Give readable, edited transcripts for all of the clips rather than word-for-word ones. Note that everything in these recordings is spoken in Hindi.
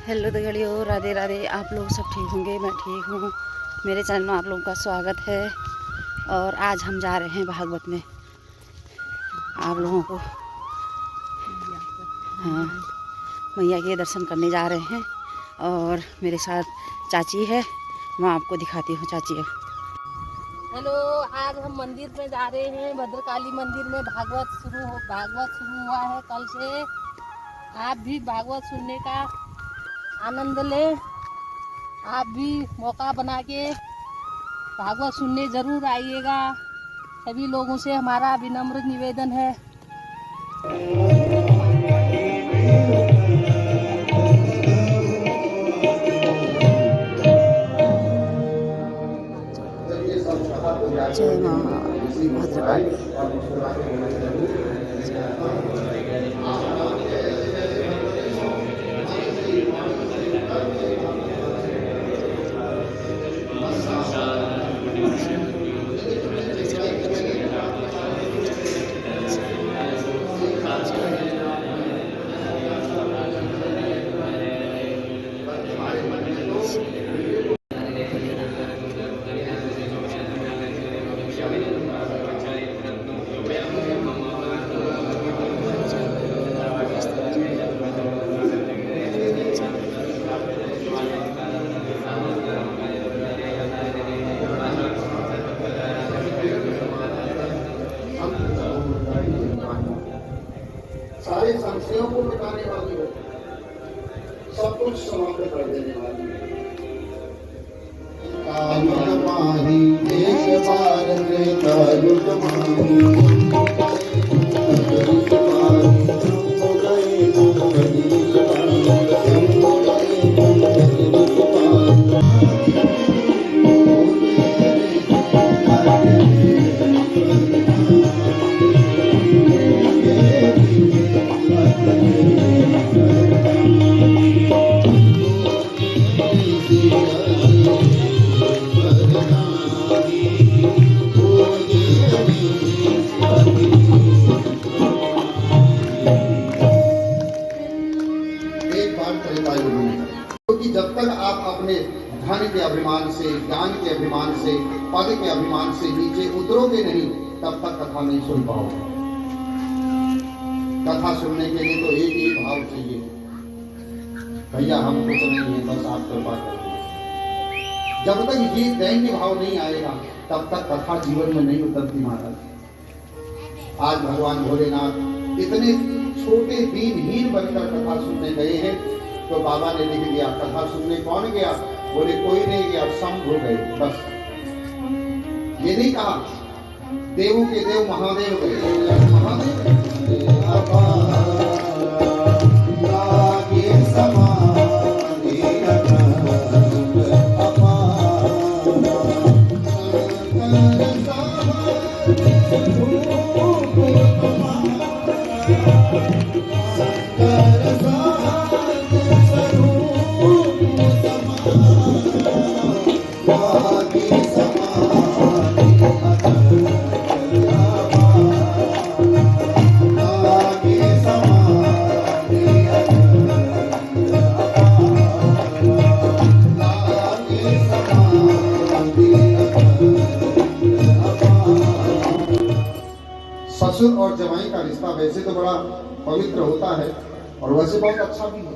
हेलो दगड़ियों, राधे राधे। आप लोग सब ठीक होंगे, मैं ठीक हूँ। मेरे चैनल में आप लोगों का स्वागत है। और आज हम जा रहे हैं भागवत में आप लोगों को, हाँ, मैया के दर्शन करने जा रहे हैं। और मेरे साथ चाची है, मैं आपको दिखाती हूँ चाची है। हेलो, आज हम मंदिर में जा रहे हैं, भद्रकाली मंदिर में। भागवत शुरू हुआ है कल से। आप भी भागवत सुनने का आनंद लें। आप भी मौका बना के भागवत सुनने ज़रूर आइएगा। सभी लोगों से हमारा विनम्र निवेदन है। जय माँ भद्रकाली। सारे संशयों को मिटाने वाली हो, सब कुछ समाप्त कर देने वाली एक बार क्योंकि जब तक आप अपने धन के अभिमान से, ज्ञान के अभिमान से, पद के अभिमान से नीचे उतरोगे नहीं, तब तक कथा नहीं सुन पाओगे। कथा सुनने के लिए तो एक ही भाव चाहिए, भैया हम कुछ नहीं है, बस आप कृपा करें। जब तक ये दैन्य भाव नहीं आएगा, तब तक कथा जीवन में नहीं उतरती महाराज। आज भगवान भोलेनाथ इतने छोटे दीनहीन बनकर कथा सुनने गए हैं, तो बाबा ने लिख दिया कथा सुनने कौन गया? बोले कोई नहीं गया, शंभु गए। बस ये नहीं कहा देवों के देव महादेव गए। महादेव ससुर और जवाई का रिश्ता वैसे तो बड़ा पवित्र होता है और वैसे बहुत अच्छा भी है,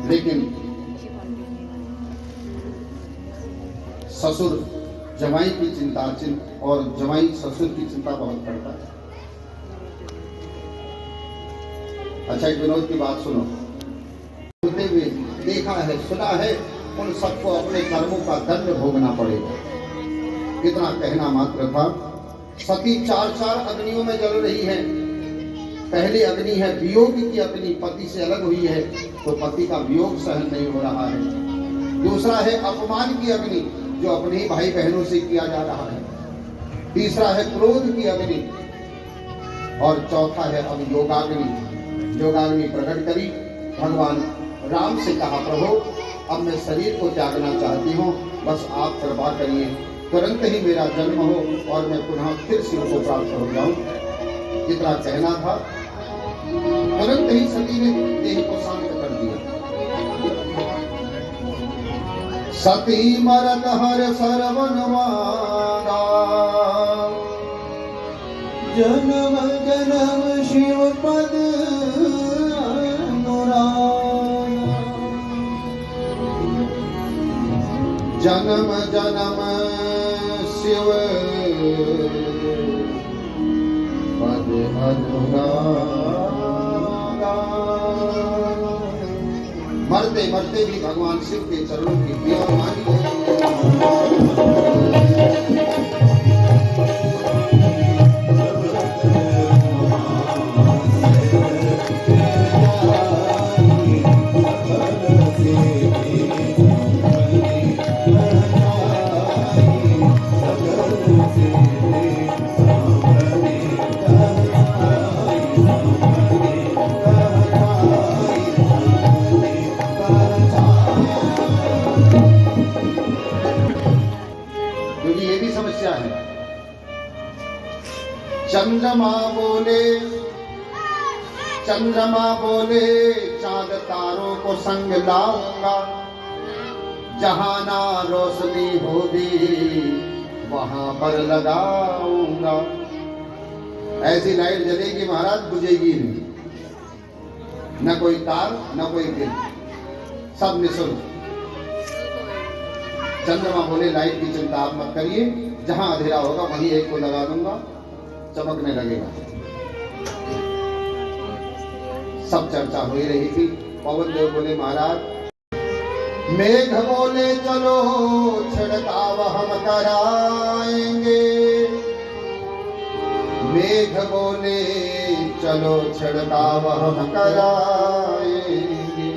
लेकिन ससुर जवाई की चिंता और जवाई ससुर की चिंता बहुत करता है। अच्छा, एक विनोद की बात सुनो। होते हुए देखा है, सुना है, उन सबको अपने कर्मों का दंड भोगना पड़ेगा। इतना कहना मात्र था। सती चार अग्नियों में जल रही है। पहली अग्नि है वियोग की अग्नि, पति से अलग हुई है तो पति का वियोग सहन नहीं हो रहा है। दूसरा है अपमान की अग्नि, जो अपने ही भाई बहनों से किया जा रहा है। तीसरा है क्रोध की अग्नि और चौथा है अब योगाग्नि। योगाग्नि प्रकट करी। भगवान राम से कहा प्रभु अब मैं शरीर को त्यागना चाहती हूँ, बस आप कृपा करिए। तुरंत ही मेरा जन्म हो और मैं पुनः फिर शिव को प्राप्त हो जाऊं, जितना कहना था। तुरंत ही सती ने देह को शांत कर दिया। सती मरत हर सरवन वादा, जन्म जन्म शिव पद अनुरागा, जन्म जन्म शिव पद अनुरागा। मरते मरते भी भगवान शिव के चरणों की सेवा मांगी। क्योंकि ये भी समस्या है। चंद्रमा बोले चांद तारों को संग लाऊंगा, जहां ना रोशनी होगी वहां पर लगाऊंगा। ऐसी लाइट जलेगी महाराज, बुझेगी नहीं, न कोई तार न कोई दिल, सब निःशुल्क। चंद्रमा बोले लाइट की चिंता आप मत करिए, जहां अंधेरा होगा वहीं एक को लगा दूंगा, चमकने लगेगा। सब चर्चा हो ही रही थी। पवन देव बोले महाराज, मेघ बोले चलो छिड़काव हम कराएंगे, मेघ बोले चलो छिड़काव हम कराएंगे।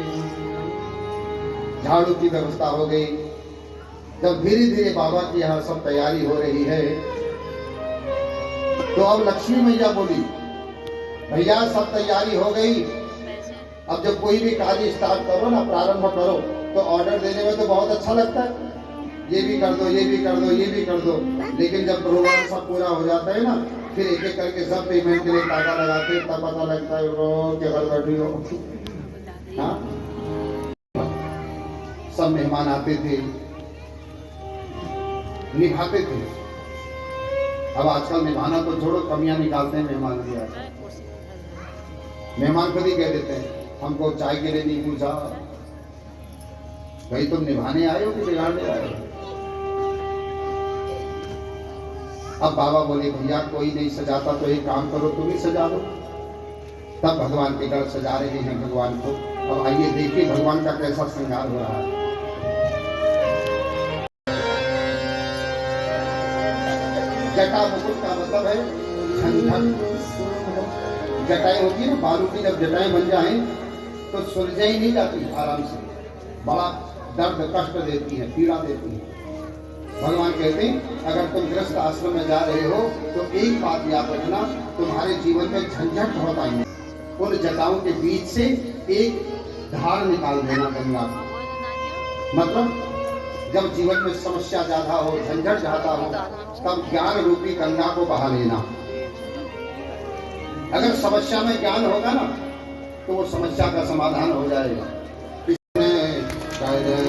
झाड़ू की व्यवस्था हो गई। जब धीरे धीरे बाबा की यहाँ सब तैयारी हो रही है, तो अब लक्ष्मी मैया बोली, भैया सब तैयारी हो गई, अब जब कोई भी कार्य स्टार्ट करो ना, प्रारंभ करो, तो ऑर्डर देने में तो बहुत अच्छा लगता है, ये भी कर दो, ये भी कर दो, ये भी कर दो। लेकिन जब प्रोग्राम सब पूरा हो जाता है ना, फिर एक एक करके सब पेमेंट के लिए ताका लगाते हैं, तब पता लगता है कि घर बैठी हो। हाँ, सब मेहमान आते थे, निभाते थे। अब आजकल निभाना तो छोड़ो, कमियां निकालते हैं मेहमान की। मेहमान खुद ही कह देते हैं, हमको चाय के लिए नहीं पूछा। भाई तुम निभाने आए हो कि बिगाड़ने आए हो? अब बाबा बोले, भैया कोई नहीं सजाता तो एक काम करो, तुम ही सजा दो। तब भगवान के घर सजा रहे हैं भगवान को। अब आइए देखिए भगवान का कैसा श्रृंगार हो रहा है। जटा मुकुट का मतलब है झंझट। जटाएं होती है ना, बालू की जब जटाएं बन जाए तो सुलझाई नहीं जाती आराम से, बड़ा दर्द कष्ट देती है, पीड़ा देती है। भगवान कहते हैं अगर तुम गृहस्थ आश्रम में जा रहे हो तो एक बात याद रखना, तुम्हारे जीवन में झंझट बहुत आएंगे। उन जटाओं के बीच से एक धार निकाल देना गंगा को। मतलब जब जीवन में समस्या ज्यादा हो, झंझट ज्यादा हो, तब ज्ञान रूपी गंगा को बहा लेना। अगर समस्या में ज्ञान होगा ना, तो वो समस्या का समाधान हो जाएगा। Hare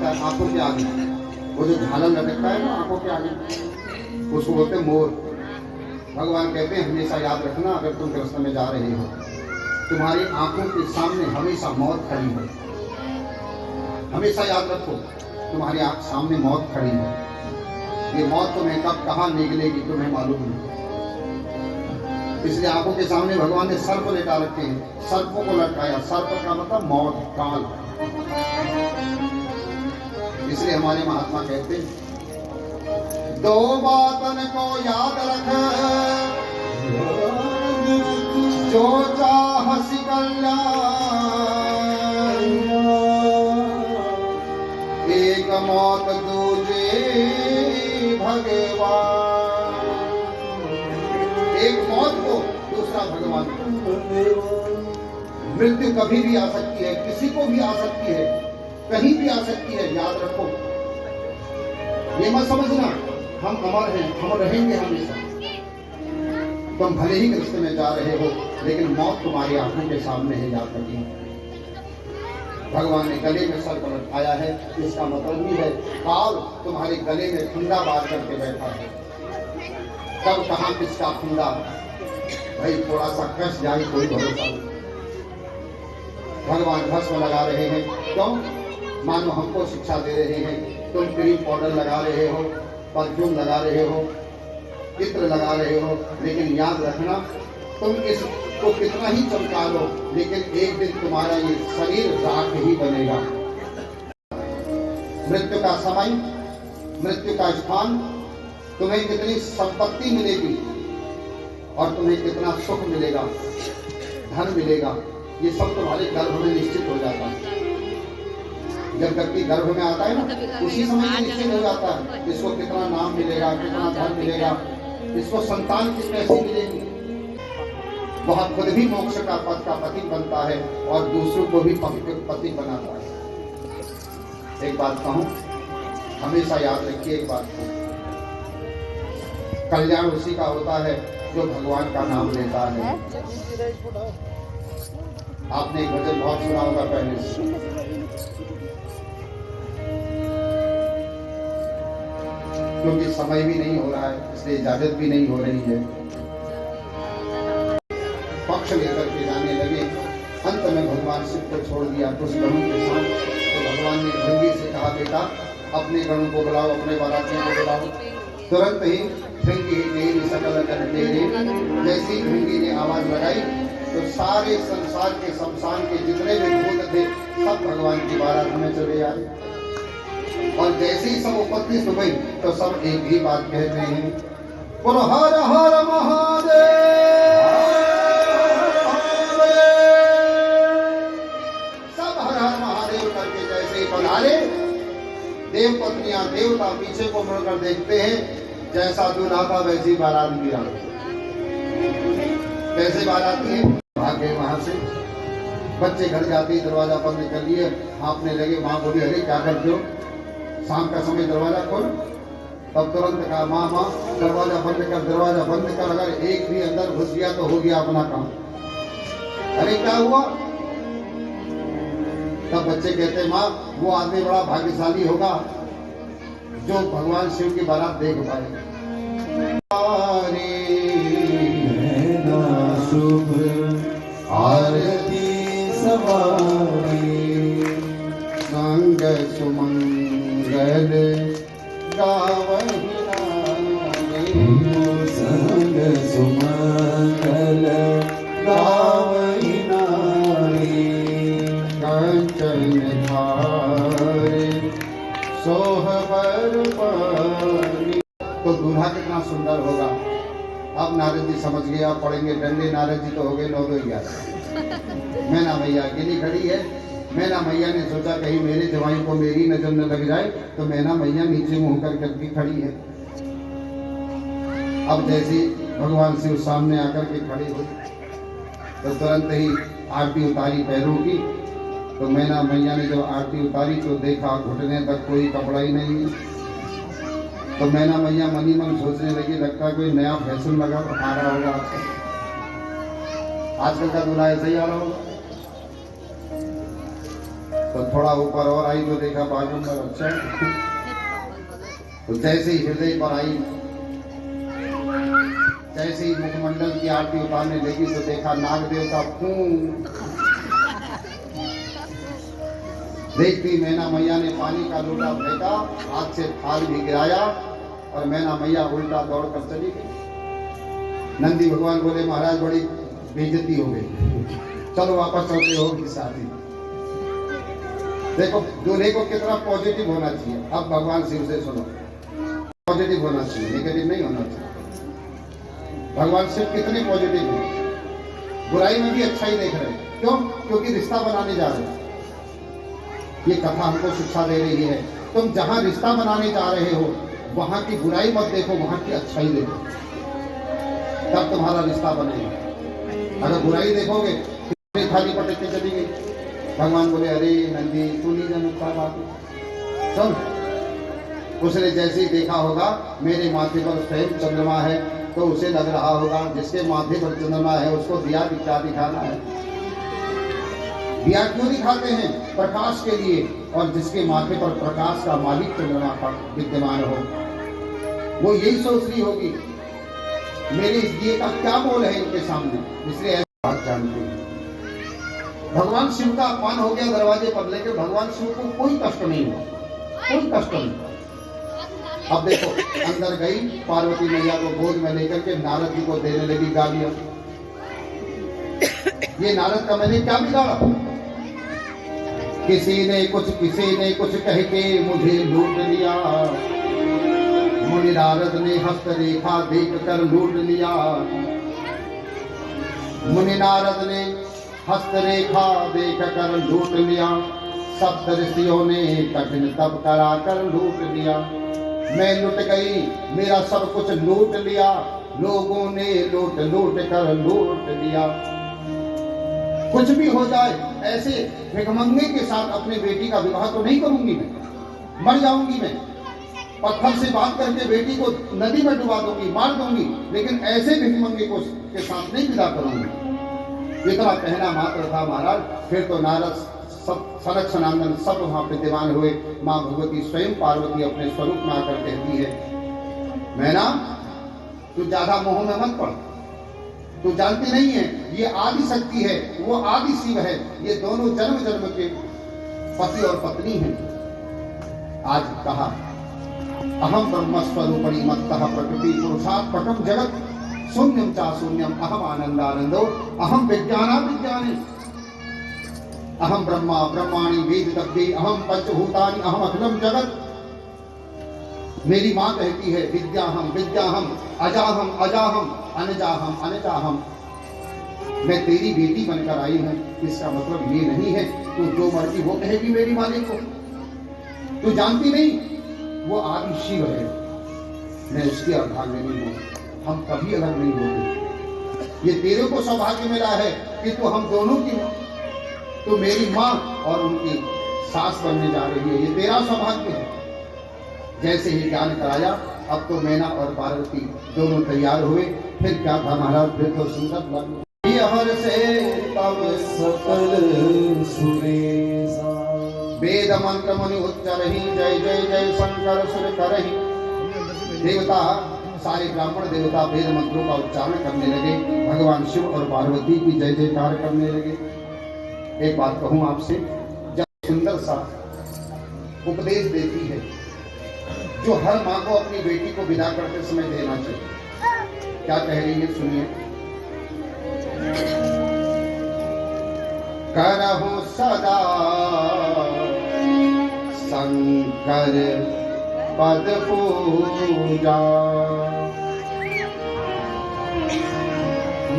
होता है आंखों के आगे, वो जो झालर लटकता है ना आंखों के आगे, उसको बोलते हैं मोर। भगवान कहते हैं हमेशा याद रखना, अगर तुम कृष्ण में जा रहे हो, तुम्हारी आंखों के सामने हमेशा मौत खड़ी है। हमेशा याद रखो, तुम्हारी आंख सामने मौत खड़ी है। ये मौत तुम्हें कब कहाँ निकलेगी तुम्हें मालूम नहीं। इसलिए आंखों के सामने भगवान ने सर्प लेटा रखे हैं, सर्पों को लटकाया। सर्प का मतलब मौत, काल। इसलिए हमारे महात्मा कहते हैं दो बातन को याद रख, जो चाहसी कल्याण, एक मौत दूजे भगवान। एक मौत को दूसरा भगवान। मृत्यु कभी भी आ सकती है, किसी को भी आ सकती है, कहीं भी आ सकती है। याद रखो, ये मत समझना हम अमर हैं, हम रहेंगे हमेशा। तुम भले ही कृष्ण में जा रहे हो, लेकिन मौत तुम्हारी आंखों के सामने है, याद रखिए। भगवान ने गले में सर्प लटकाया है, इसका मतलब भी है काल तुम्हारे गले में फंदा बांध करके बैठा है। कब कहाँ किसका फंदा भाई थोड़ा सा कस जाए, कोई भरोसा नहीं। भगवान भस्म लगा रहे हैं, क्यों? मानो हमको शिक्षा दे रहे हैं। तुम क्रीम पाउडर लगा रहे हो, परफ्यूम लगा रहे हो, इत्र लगा रहे हो, लेकिन याद रखना तुम इसको कितना ही चमका लो, लेकिन एक दिन तुम्हारा ये शरीर राख ही बनेगा। मृत्यु का समय, मृत्यु का स्थान, तुम्हें कितनी संपत्ति मिलेगी और तुम्हें कितना सुख मिलेगा, धन मिलेगा, ये सब तुम्हारे गर्भ में निश्चित हो जाता है। जब व्यक्ति गर्भ में आता है ना, उसी समय ये निश्चित हो जाता है इसको कितना नाम मिलेगा, कितना धन मिलेगा, इसको संतान कैसी मिलेगी। वह खुद भी मोक्ष का पद का पति बनता है और दूसरों को भी पति बनाता है। एक बात कहूं, हमेशा याद रखिए एक बात को, कल्याण उसी का होता है जो भगवान का नाम लेता है। आपने एक भजन बहुत सुना होगा पहले, क्योंकि समय भी नहीं हो रहा है इसलिए इजाजत भी नहीं हो रही है। पक्ष लेकर के जाने लगे, अंत में भगवान शिव को छोड़ दिया कुछ गणों के साथ। तो भगवान ने भृंगी से कहा बेटा अपने गणों को बुलाओ, अपने बारातियों को बुलाओ। तुरंत ही भृंगी तेरी सकल कर तेरे, जैसी भृंगी ने आवाज लगाई तो सारे संसार के शमशान के जितने भी भूत थे सब भगवान की बारात में चले आए। और जैसे ही सब उपस्थित हुए तो सब एक ही बात कहते हैं, बोलो हर हर महादेव। सब हर हर महादेव करके जैसे ही पधारे, देव पत्नियां देवता पीछे को मुड़कर देखते हैं, जैसा दूल्हा था वैसी बारात भी आ गई। कैसे बारात है, भाग गए वहां से। बच्चे घर जाते दरवाजा बंद कर लिए, हाँफने लगे। माँ बोली अरे क्या करते हो, शाम का समय दरवाजा खोल। तब तुरंत कहा माँ माँ दरवाजा बंद कर, दरवाजा बंद कर, अगर एक भी अंदर घुस गया तो हो गया अपना काम। अरे क्या हुआ? तब बच्चे कहते माँ वो आदमी बड़ा भाग्यशाली होगा जो भगवान शिव की बारात देख पाए। शुभ आरती सवारी, संग सुमंगल गावहि नारी, संग सुमंगल गावहि नारी, कंचन धारे सोहबर पानी। तो दूल्हा कितना सुंदर होगा। अब नारद जी समझ गए, आप पढ़ेंगे डंडे। नारद जी तो हो गए 9-11। मैना मैया अकेली खड़ी है। मैना मैया ने सोचा कहीं मेरे जवाई को मेरी नजर न लग जाए, तो मैना मैया नीचे मुंह करके खड़ी है। अब जैसे भगवान शिव सामने आकर के खड़े हुए तो तुरंत ही आरती उतारी पैरों की। तो मैना मैया ने जब आरती उतारी तो देखा घुटने तक कोई कपड़ा ही नहीं है। तो मैना मैया मनी मन सोचने लगी, लगता कोई नया फैशन लगा आ रहा होगा आजकल का दूल्हा ऐसा ही आ रहा होगा। तो थोड़ा ऊपर और आई तो देखा बागंबर अच्छा। तो जैसे ही हृदय पर आई, जैसे ही मुखमंडल की आरती उतारने लगी तो देखा नाग देवता देखती मैना मैया ने पानी का लोटा फेंका, हाथ से थाल भी गिराया और मैना मैया उल्टा दौड़ कर चली गई। नंदी भगवान बोले महाराज बड़ी बेइज्जती हो गई, चलो वापस चलते हो की शादी। देखो दूल्हे को कितना पॉजिटिव होना चाहिए। अब भगवान शिव से सुनो, पॉजिटिव होना चाहिए, नेगेटिव नहीं होना चाहिए। भगवान शिव कितने पॉजिटिव हैं, बुराई में भी अच्छा ही देख रहे हैं। क्यों? क्योंकि रिश्ता बनाने जा रहे हैं। ये कथा हमको शिक्षा दे रही है, तुम जहां रिश्ता बनाने जा रहे हो वहां की बुराई मत देखो, वहां की अच्छाई देखो, तब तुम्हारा रिश्ता बनेगा। अगर बुराई देखोगे खाली पटक के चली गई। भगवान बोले अरे नंदी तू नहीं जानता बात, सुन। उसने जैसे ही देखा होगा मेरे माथे पर स्वयं चंद्रमा है, तो उसे लग रहा होगा जिसके माथे पर चंद्रमा है उसको दिया क्या दिखाना है। दिया क्यों दिखाते हैं? प्रकाश के लिए। और जिसके माथे पर प्रकाश का मालिक चंद्रमा का विद्यमान हो, वो यही सोच रही होगी मेरे इस दिए का क्या मोल है इनके सामने, इसलिए ऐसी बात जानती है। भगवान शिव का अपमान हो गया दरवाजे पर, लेकिन भगवान शिव को कोई कष्ट नहीं हुआ, कोई कष्ट नहीं। अब देखो अंदर गई पार्वती मैया को गोद में लेकर के नारद जी को देने लगी गालियां। ये नारद का मैंने क्या बिगाड़ा? किसी ने कुछ कह के मुझे लूट लिया, मुनि नारद ने हस्तरेखा देख कर लूट लिया। मुनि नारद ने हस्तरेखा देख कर लूट लिया, सप्त ऋषियों ने कठिन तप करा कर लूट लिया। मैं लुट गई, मेरा सब कुछ लूट लिया, लोगों ने लूट लूट कर लूट लिया। कुछ भी हो जाए, ऐसे भिखमंगे के साथ अपने बेटी का विवाह तो नहीं करूंगी मैं, मर जाऊंगी मैं। पत्थर से बात करके बेटी को नदी में डुबा दूंगी, मार दूंगी, लेकिन ऐसे भिखमंगे को के साथ नहीं विदा करूंगी। इतना कहना मात्र था महाराज। फिर तो नारद सब सनक सनातन सब वहां विद्यमान हुए। माँ भगवती स्वयं पार्वती अपने स्वरूप में आकर कहती है मैना तू ज्यादा मोह में मत पड़, तू जानती नहीं है ये आदि शक्ति है, वो आदि शिव है, ये दोनों जन्म जन्म के पति और पत्नी हैं। आज कहा अहम ब्रह्म स्वरूपणी मत्तः प्रकृति पुरुषात् पटम जगत शून्यम चा शून्यम अहम आनंदानंदो अहम विज्ञाना विज्ञानी अहम ब्रह्मा ब्रह्माणि वेदितव्ये अहम पंचभूतानि अहम अखिलम जगत। मेरी माँ कहती है विद्याहम विद्याहम अजाहम अजाहम अनजाहम अनजाहम। मैं तेरी बेटी बनकर आई हूँ, इसका मतलब ये नहीं है तू जो मर्जी वो कहेगी मेरी मालिक को। तू जानती नहीं वो आदि शिव है, मैं उसकी अर्धांगिनी हूँ, हम कभी अलग नहीं होते। ये तेरे को सौभाग्य मिला है कि तू हम दोनों की, तू मेरी माँ और उनकी सास बनने जा रही है, ये तेरा सौभाग्य है। जैसे ही ज्ञान कराया, अब तो मैना और पार्वती दोनों तैयार हुए। फिर क्या था महाराज? फिर तो सुंदर लग हर से तब सकल सुरेशा वेद मंत्र मुनि उच्चरहि जय जय जय शंकर सुर करहि। देवता सारे ब्राह्मण देवता वेद मंत्रों का उच्चारण करने लगे, भगवान शिव और पार्वती की जय जयकार करने लगे। एक बात कहूं आपसे, जब सुंदर सा उपदेश देती है जो हर माँ को अपनी बेटी को विदा करते समय देना चाहिए। क्या कह रही है सुनिए। करहु सदा शंकर पद पूजा,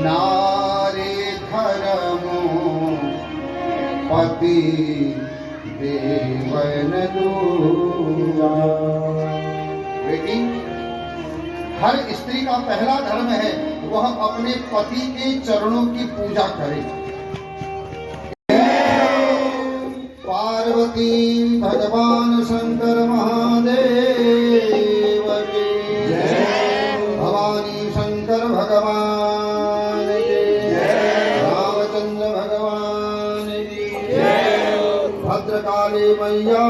नारी धर्मो पति देवन दूजा। बेटी, हर स्त्री का पहला धर्म है वह अपने पति के चरणों की पूजा करे। पार्वती भगवान शंकर महादेव की जय, भवानी शंकर भगवान की जय, रामचंद्र भगवान की जय, भद्रकाली वाली मैया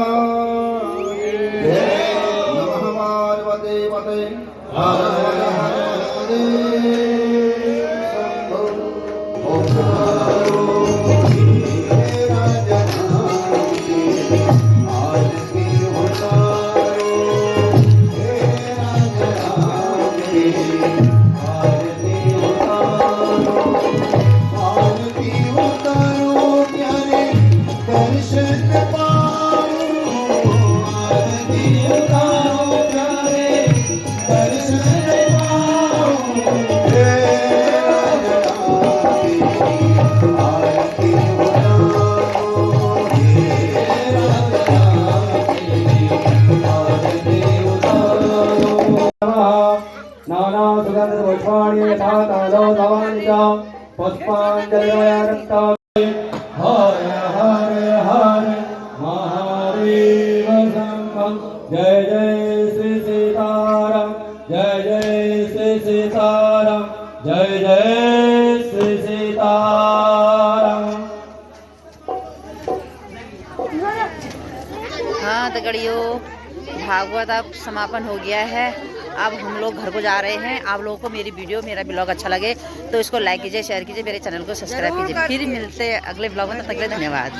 नमः पार्वती पते हर हर महादेव शंभो ओम नाना सुगंध पुष्पाणि यथा तालो भवानि च पुष्पाञ्जलिर्वयरक्ता हर हर हर महादेव शंभो जय जय श्री सीताराम जय जय श्री सीताराम जय जय श्री सीताराम। हाँ तो गड़ियों, भागवत अब समापन हो गया है। अब हम लोग घर को जा रहे हैं। आप लोगों को मेरी वीडियो, मेरा ब्लॉग अच्छा लगे तो इसको लाइक कीजिए, शेयर कीजिए, मेरे चैनल को सब्सक्राइब कीजिए। फिर मिलते हैं अगले ब्लॉग में। तब तक के लिए धन्यवाद।